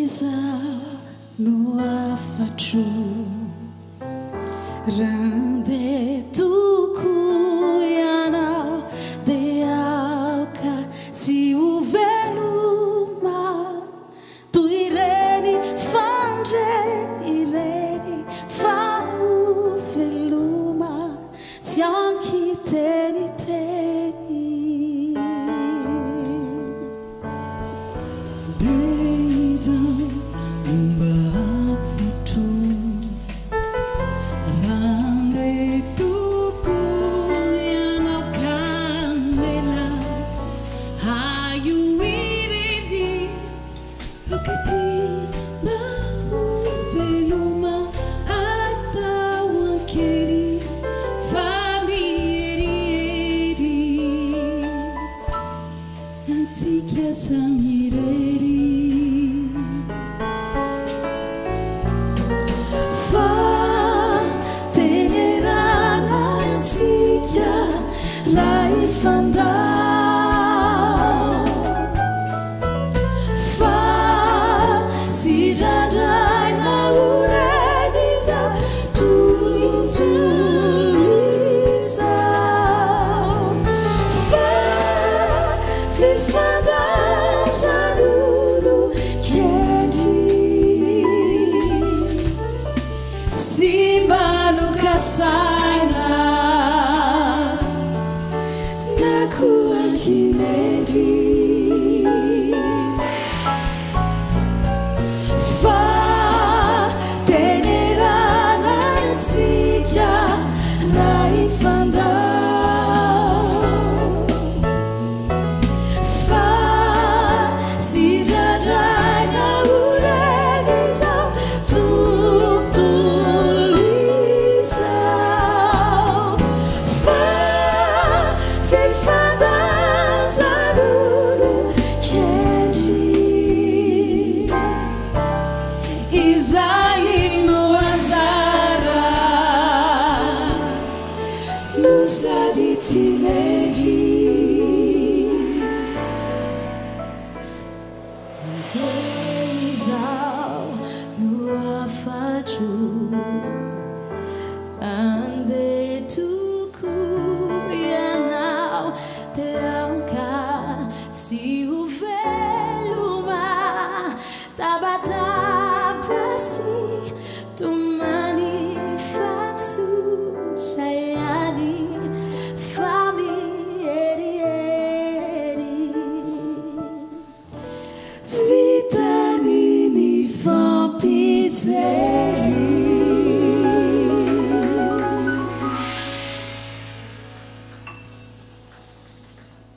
no afatrò rande tukuiana de auka si uveluma tu ireni fanje ireni fa uveluma si anki teni Beijão numa afeto Rande tukuiana kamela Hayu iriri Hakati mauveluma Atawankeri Famieri Antikia samireri Life and fa si dai na ureniza tu lisa fa fifanda zanulu kendi simba no kasaina Kuajineji